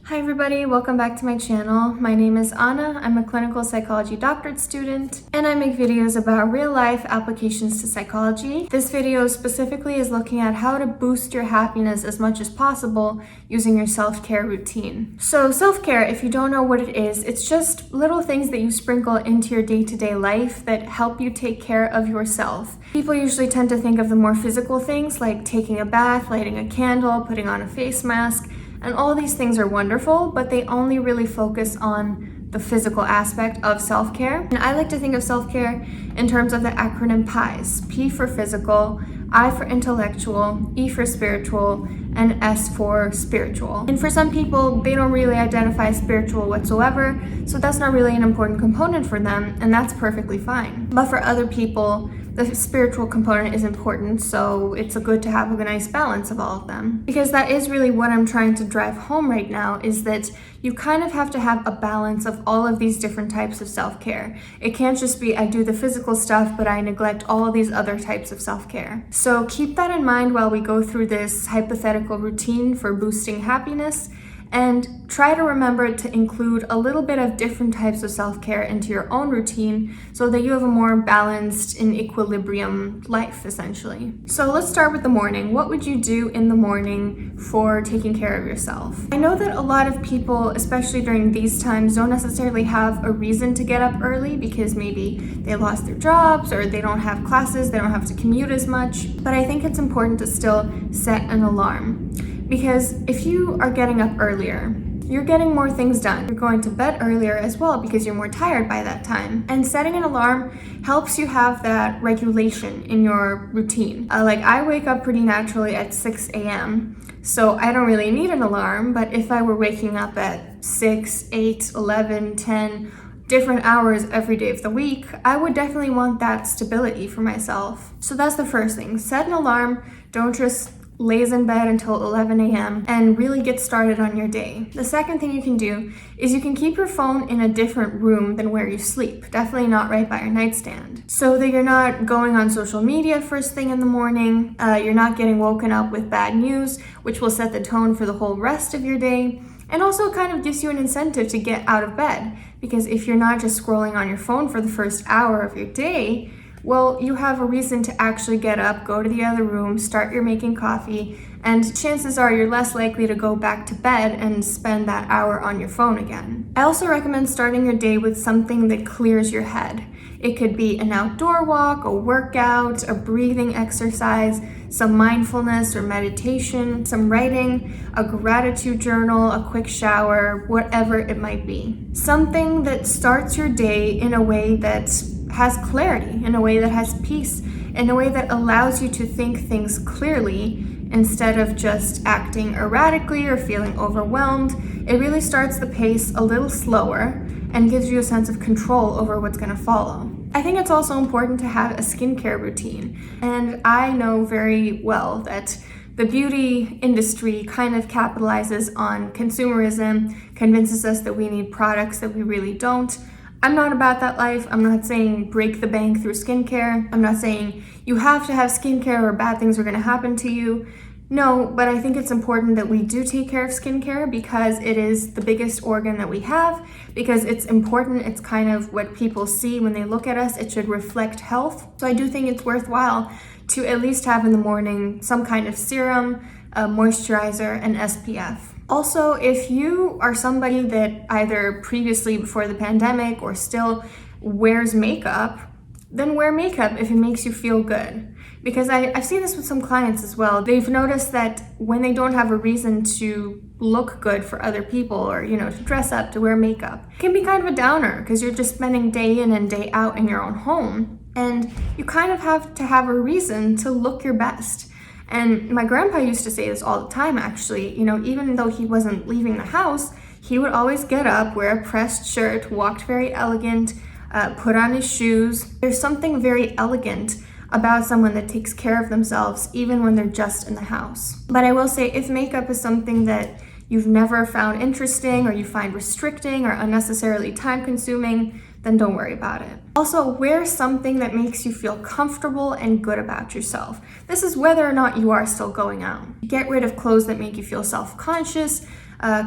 Hi everybody, welcome back to my channel. My name is Anna. I'm a clinical psychology doctorate student and I make videos about real life applications to psychology. This video specifically is looking at how to boost your happiness as much as possible using your self-care routine. So self-care, if you don't know what it is, it's just little things that you sprinkle into your day-to-day life that help you take care of yourself. People usually tend to think of the more physical things like taking a bath, lighting a candle, putting on a face mask, and all these things are wonderful, but they only really focus on the physical aspect of self-care. And I like to think of self-care in terms of the acronym PIES. P for physical, I for intellectual, E for spiritual, and S for spiritual. And for some people, they don't really identify spiritual whatsoever, so that's not really an important component for them, and that's perfectly fine. But for other people, the spiritual component is important, so it's good to have a nice balance of all of them. Because that is really what I'm trying to drive home right now, is that you kind of have to have a balance of all of these different types of self-care. It can't just be I do the physical stuff, but I neglect all of these other types of self-care. So keep that in mind while we go through this hypothetical routine for boosting happiness, and try to remember to include a little bit of different types of self-care into your own routine so that you have a more balanced and equilibrium life, essentially. So let's start with the morning. What would you do in the morning for taking care of yourself? I know that a lot of people, especially during these times, don't necessarily have a reason to get up early because maybe they lost their jobs or they don't have classes, they don't have to commute as much. But I think it's important to still set an alarm. Because if you are getting up earlier, you're getting more things done. You're going to bed earlier as well because you're more tired by that time. And setting an alarm helps you have that regulation in your routine. Like I wake up pretty naturally at 6 a.m. So I don't really need an alarm, but if I were waking up at 6, 8, 11, 10, different hours every day of the week, I would definitely want that stability for myself. So that's the first thing. Set an alarm. Don't just lays in bed until 11 a.m. and really get started on your day. The second thing you can do is you can keep your phone in a different room than where you sleep. Definitely not right by your nightstand. So that you're not going on social media first thing in the morning, you're not getting woken up with bad news, which will set the tone for the whole rest of your day. And also kind of gives you an incentive to get out of bed. Because if you're not just scrolling on your phone for the first hour of your day, well, you have a reason to actually get up, go to the other room, start your making coffee, and chances are you're less likely to go back to bed and spend that hour on your phone again. I also recommend starting your day with something that clears your head. It could be an outdoor walk, a workout, a breathing exercise, some mindfulness or meditation, some writing, a gratitude journal, a quick shower, whatever it might be. Something that starts your day in a way that has clarity, in a way that has peace, in a way that allows you to think things clearly instead of just acting erratically or feeling overwhelmed. It really starts the pace a little slower and gives you a sense of control over what's going to follow. I think it's also important to have a skincare routine, and I know very well that the beauty industry kind of capitalizes on consumerism, convinces us that we need products that we really don't. I'm not about that life. I'm not saying break the bank through skincare. I'm not saying you have to have skincare or bad things are going to happen to you. No, but I think it's important that we do take care of skincare because it is the biggest organ that we have, because it's important. It's kind of what people see when they look at us. It should reflect health. So I do think it's worthwhile to at least have in the morning some kind of serum, a moisturizer, and SPF. Also, if you are somebody that either previously before the pandemic or still wears makeup, then wear makeup if it makes you feel good. Because I've seen this with some clients as well. They've noticed that when they don't have a reason to look good for other people or, to dress up, to wear makeup, it can be kind of a downer because you're just spending day in and day out in your own home. And you kind of have to have a reason to look your best. And my grandpa used to say this all the time, actually. Even though he wasn't leaving the house, he would always get up, wear a pressed shirt, walked very elegant, put on his shoes. There's something very elegant about someone that takes care of themselves, even when they're just in the house. But I will say, if makeup is something that you've never found interesting or you find restricting or unnecessarily time-consuming, then don't worry about it. Also, wear something that makes you feel comfortable and good about yourself. This is whether or not you are still going out. Get rid of clothes that make you feel self-conscious,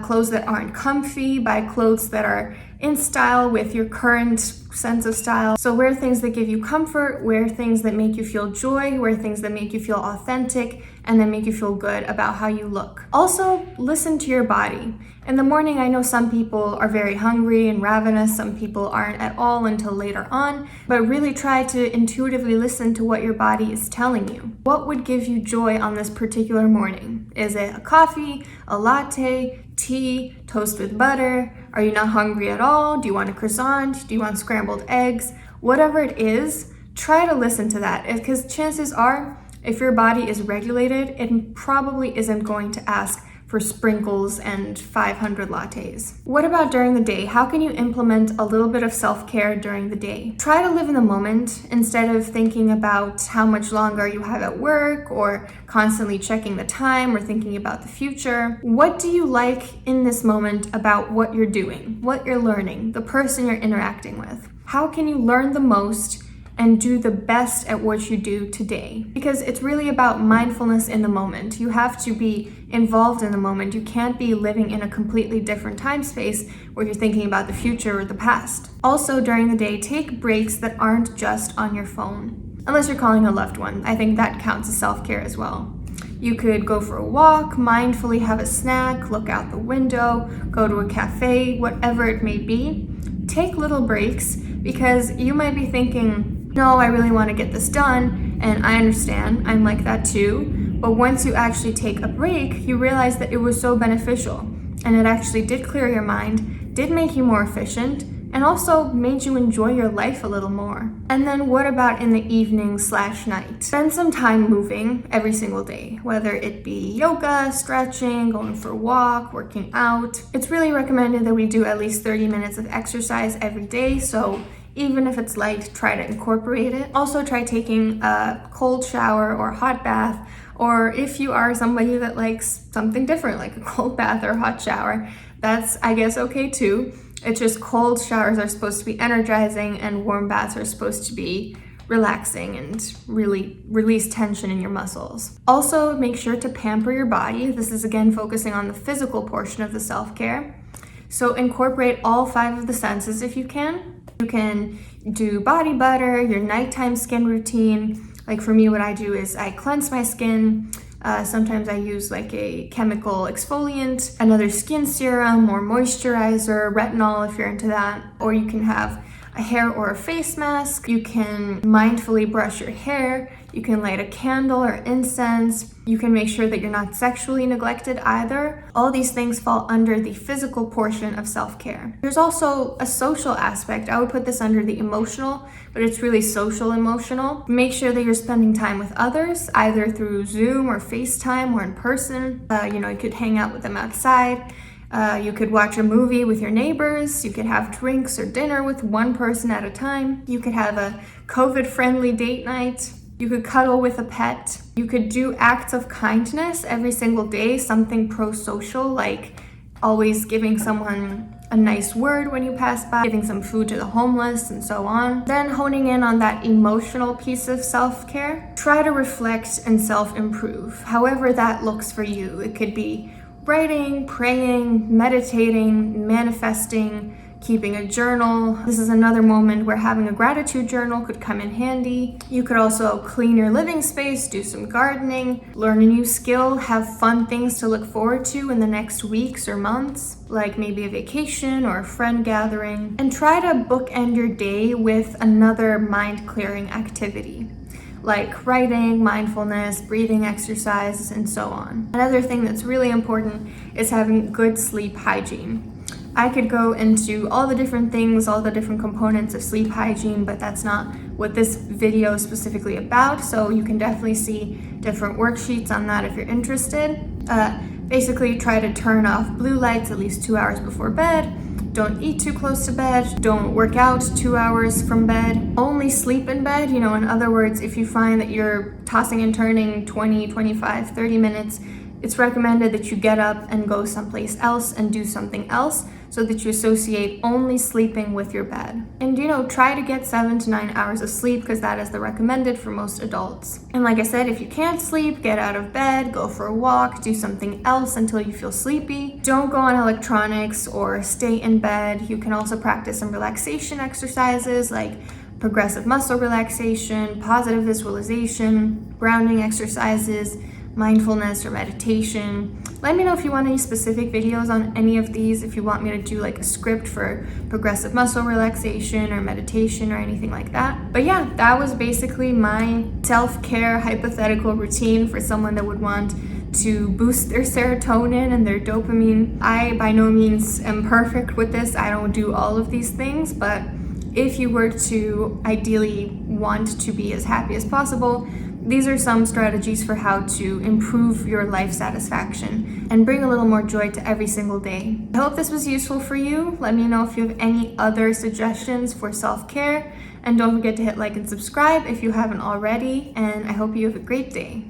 clothes that aren't comfy, buy clothes that are in style with your current sense of style. So wear things that give you comfort, wear things that make you feel joy, wear things that make you feel authentic, and that make you feel good about how you look. Also, listen to your body. In the morning, I know some people are very hungry and ravenous, some people aren't at all until later on, but really try to intuitively listen to what your body is telling you. What would give you joy on this particular morning? Is it a coffee, a latte, tea, toast with butter? Are you not hungry at all? Do you want a croissant? Do you want scrambled eggs? Whatever it is, try to listen to that, because chances are, if your body is regulated, it probably isn't going to ask for sprinkles and 500 lattes. What about during the day? How can you implement a little bit of self-care during the day? Try to live in the moment instead of thinking about how much longer you have at work or constantly checking the time or thinking about the future. What do you like in this moment about what you're doing, what you're learning, the person you're interacting with? How can you learn the most and do the best at what you do today? Because it's really about mindfulness in the moment. You have to be involved in the moment. You can't be living in a completely different time space where you're thinking about the future or the past. Also, during the day, take breaks that aren't just on your phone. Unless you're calling a loved one. I think that counts as self-care as well. You could go for a walk, mindfully have a snack, look out the window, go to a cafe, whatever it may be. Take little breaks, because you might be thinking, no, I really want to get this done, and I understand, I'm like that too. But once you actually take a break, you realize that it was so beneficial, and it actually did clear your mind, did make you more efficient, and also made you enjoy your life a little more. And then what about in the evening/night? Spend some time moving every single day, whether it be yoga, stretching, going for a walk, working out. It's really recommended that we do at least 30 minutes of exercise every day, so even if it's light, try to incorporate it. Also, try taking a cold shower or a hot bath, or if you are somebody that likes something different, like a cold bath or hot shower, that's, I guess, okay too. It's just cold showers are supposed to be energizing and warm baths are supposed to be relaxing and really release tension in your muscles. Also, make sure to pamper your body. This is again focusing on the physical portion of the self-care. So incorporate all 5 of the senses if you can. You can do body butter, your nighttime skin routine. Like for me, what I do is I cleanse my skin. Sometimes I use like a chemical exfoliant, another skin serum or moisturizer, retinol if you're into that. Or you can have a hair or a face mask. You can mindfully brush your hair. You can light a candle or incense. You can make sure that you're not sexually neglected either. All these things fall under the physical portion of self-care. There's also a social aspect. I would put this under the emotional, but it's really social emotional. Make sure that you're spending time with others, either through Zoom or FaceTime or in person. You could hang out with them outside. You could watch a movie with your neighbors. You could have drinks or dinner with one person at a time. You could have a COVID-friendly date night. You could cuddle with a pet. You could do acts of kindness every single day, something pro-social, like always giving someone a nice word when you pass by, giving some food to the homeless, and so on. Then honing in on that emotional piece of self-care. Try to reflect and self-improve, however that looks for you. It could be writing, praying, meditating, manifesting, keeping a journal. This is another moment where having a gratitude journal could come in handy. You could also clean your living space, do some gardening, learn a new skill, have fun things to look forward to in the next weeks or months, like maybe a vacation or a friend gathering. And try to bookend your day with another mind-clearing activity, like writing, mindfulness, breathing exercises, and so on. Another thing that's really important is having good sleep hygiene. I could go into all the different things, all the different components of sleep hygiene, but that's not what this video is specifically about, so you can definitely see different worksheets on that if you're interested. Basically, try to turn off blue lights at least 2 hours before bed. Don't eat too close to bed. Don't work out 2 hours from bed. Only sleep in bed. In other words, if you find that you're tossing and turning 20, 25, 30 minutes, it's recommended that you get up and go someplace else and do something else so that you associate only sleeping with your bed. And try to get 7 to 9 hours of sleep because that is the recommended for most adults. And like I said, if you can't sleep, get out of bed, go for a walk, do something else until you feel sleepy. Don't go on electronics or stay in bed. You can also practice some relaxation exercises like progressive muscle relaxation, positive visualization, grounding exercises, mindfulness or meditation. Let me know if you want any specific videos on any of these, if you want me to do like a script for progressive muscle relaxation or meditation or anything like that. But yeah, that was basically my self-care hypothetical routine for someone that would want to boost their serotonin and their dopamine. I by no means am perfect with this. I don't do all of these things, but if you were to ideally want to be as happy as possible, these are some strategies for how to improve your life satisfaction and bring a little more joy to every single day. I hope this was useful for you. Let me know if you have any other suggestions for self-care, and don't forget to hit like and subscribe if you haven't already, and I hope you have a great day.